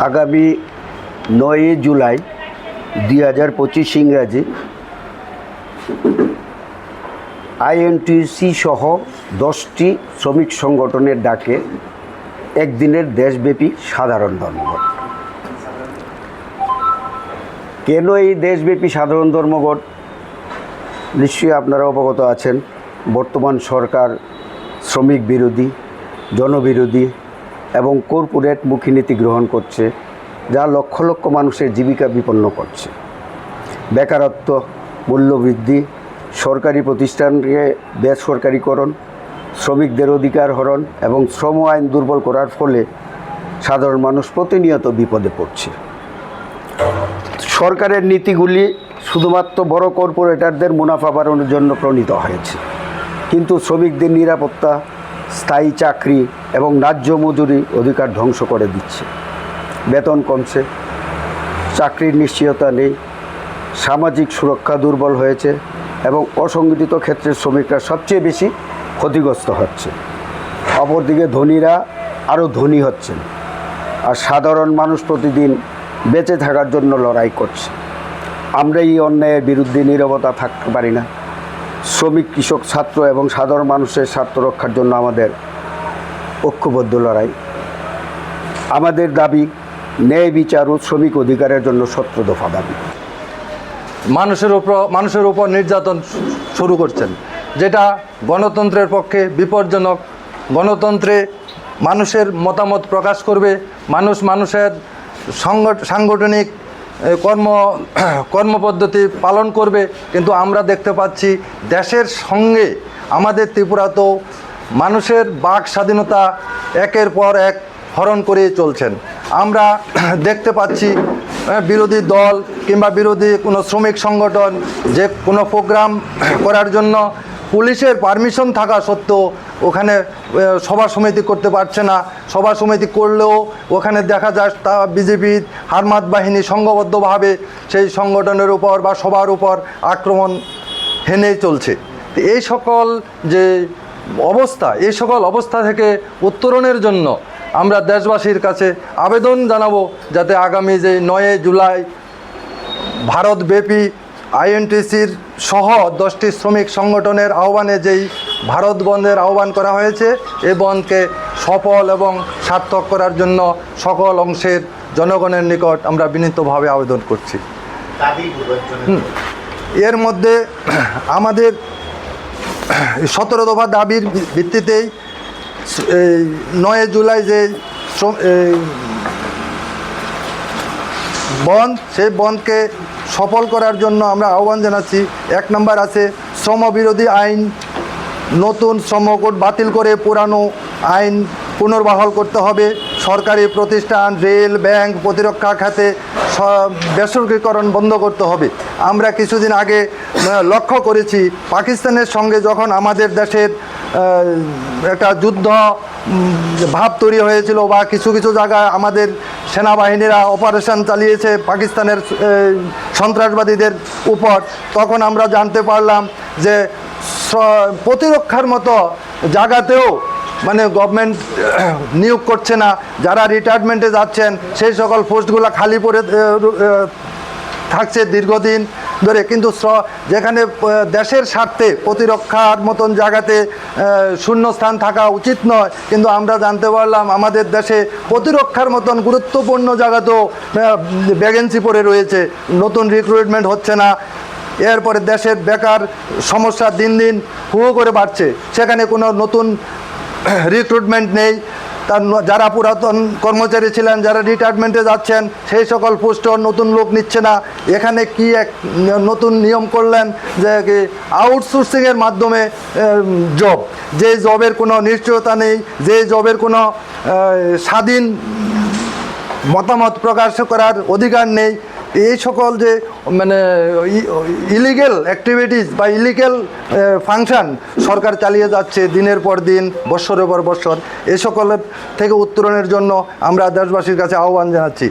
আগামী 9 জুলাই 2025 ইংরাজি আইএনটিইউসি সহ 10টি শ্রমিক সংগঠনের ডাকে একদিনের দেশব্যাপী সাধারণ ধর্মঘট। কেন এই দেশব্যাপী সাধারণ ধর্মঘট? নিশ্চয়ই আপনারা অবগত আছেন, বর্তমান সরকার শ্রমিক বিরোধী, জনবিরোধী এবং কর্পোরেটমুখী নীতি গ্রহণ করছে, যা লক্ষ লক্ষ মানুষের জীবিকা বিপন্ন করছে। বেকারত্ব, মূল্যবৃদ্ধি, সরকারি প্রতিষ্ঠানকে বেসরকারীকরণ, শ্রমিকদের অধিকার হরণ এবং শ্রম আইন দুর্বল করার ফলে সাধারণ মানুষ প্রতিনিয়ত বিপদে পড়ছে। সরকারের নীতিগুলি শুধুমাত্র বড় কর্পোরেটরদের মুনাফা বাড়ানোর জন্য প্রণীত হয়েছে, কিন্তু শ্রমিকদের নিরাপত্তা, স্থায়ী চাকরি এবং ন্যায্য মজুরি অধিকার ধ্বংস করে দিচ্ছে। বেতন কমছে, চাকরির নিশ্চয়তা নেই, সামাজিক সুরক্ষা দুর্বল হয়েছে এবং অসংগঠিত ক্ষেত্রের শ্রমিকরা সবচেয়ে বেশি ক্ষতিগ্রস্ত হচ্ছে। অপরদিকে ধনীরা আরও ধনী হচ্ছেন, আর সাধারণ মানুষ প্রতিদিন বেঁচে থাকার জন্য লড়াই করছে। আমরা এই অন্যায়ের বিরুদ্ধে নীরবতা থাকতে পারি না। শ্রমিক, কৃষক, ছাত্র এবং সাধারণ মানুষের স্বার্থ রক্ষার জন্য আমাদের ঐক্যবদ্ধ লড়াই। আমাদের দাবি ন্যায় বিচার ও শ্রমিক অধিকারের জন্য 17 দফা দাবি। মানুষের উপর নির্যাতন শুরু করছেন, যেটা গণতন্ত্রের পক্ষে বিপজ্জনক। গণতন্ত্রে মানুষের মতামত প্রকাশ করবে, মানুষের সাংগঠনিক কর্মপদ্ধতি পালন করবে, কিন্তু আমরা দেখতে পাচ্ছি দেশের সঙ্গে আমাদের ত্রিপুরাতেও মানুষের বাক স্বাধীনতা একের পর এক হরণ করে চলছেন। আমরা দেখতে পাচ্ছি বিরোধী দল কিংবা বিরোধী কোনো শ্রমিক সংগঠন যে কোনো প্রোগ্রাম করার জন্য পুলিশের পারমিশন থাকা সত্ত্বেও ওখানে সভা সমিতি করতে পারছে না। সভা সমিতি করলেও ওখানে দেখা যায় তা বিজেপি হারমাত বাহিনী সংঘবদ্ধভাবে সেই সংগঠনের উপর বা সবার উপর আক্রমণ হেনে চলছে। এই সকল যে অবস্থা, এই সকল অবস্থা থেকে উত্তরণের জন্য আমরা দেশবাসীর কাছে আবেদন জানাবো, যাতে আগামী যে 9 জুলাই ভারতব্যাপী আইএনটিইউসির সহ 10টি শ্রমিক সংগঠনের আহ্বানে যেই ভারত বন্ধের আহ্বান করা হয়েছে, এই বন্ধকে সফল এবং সার্থক করার জন্য সকল অংশের জনগণের নিকট আমরা বিনীতভাবে আবেদন করছি। এর মধ্যে আমাদের 17 দফা দাবির ভিত্তিতেই 9 জুলাই যে বন্ধ, সেই বন্ধকে সফল করার জন্য আমরা আহ্বান জানাচ্ছি। 1 নম্বর আছে শ্রমবিরোধী আইন, নতুন শ্রম কোড বাতিল করে পুরানো আইন পুনর্বহাল করতে হবে। সরকারি প্রতিষ্ঠান, রেল, ব্যাংক, প্রতিরক্ষা খাতে বেসরকারীকরণ বন্ধ করতে হবে। আমরা কিছুদিন আগে লক্ষ্য করেছি, পাকিস্তানের সঙ্গে যখন আমাদের দেশের একটা যুদ্ধ ভাব তৈরি হয়েছিল বা কিছু কিছু জায়গায় আমাদের সেনাবাহিনীরা অপারেশন চালিয়েছে পাকিস্তানের সন্ত্রাসবাদীদের উপর, তখন আমরা জানতে পারলাম যে প্রতিরক্ষার মতো জায়গাতেও মানে গভর্নমেন্ট নিয়োগ করছে না। যারা রিটায়ারমেন্টে যাচ্ছেন সেই সকল পোস্টগুলো খালি পড়ে থাকছে দীর্ঘদিন ধরে। কিন্তু যেখানে দেশের স্বার্থে প্রতিরক্ষার মতন জায়গাতে শূন্যস্থান থাকা উচিত নয়, কিন্তু আমরা জানতে পারলাম আমাদের দেশে প্রতিরক্ষার মতন গুরুত্বপূর্ণ জায়গাতেও ভ্যাকেন্সি পড়ে রয়েছে, নতুন রিক্রুটমেন্ট হচ্ছে না। এরপরে দেশের বেকার সমস্যা দিন দিন হু করে বাড়ছে, সেখানে কোনো নতুন রিক্রুটমেন্ট নেই। তার যারা পুরাতন কর্মচারী ছিলেন, যারা রিটায়ারমেন্টে যাচ্ছেন, সেই সকল পোস্টও নতুন লোক নিচ্ছে না। এখানে কি এক নতুন নিয়ম করলেন যে আউটসোর্সিংয়ের মাধ্যমে জব, যে জবের কোনো নিশ্চয়তা নেই, যে জবের কোনো স্বাধীন মতামত প্রকাশ করার অধিকার নেই। এই সকল যে মানে ইলিগেল অ্যাক্টিভিটিস বা ইলিগেল ফাংশন সরকার চালিয়ে যাচ্ছে দিনের পর দিন, বৎসরের পর বৎসর, এই সকলের থেকে উত্তরণের জন্য আমরা দেশবাসীর কাছে আহ্বান জানাচ্ছি।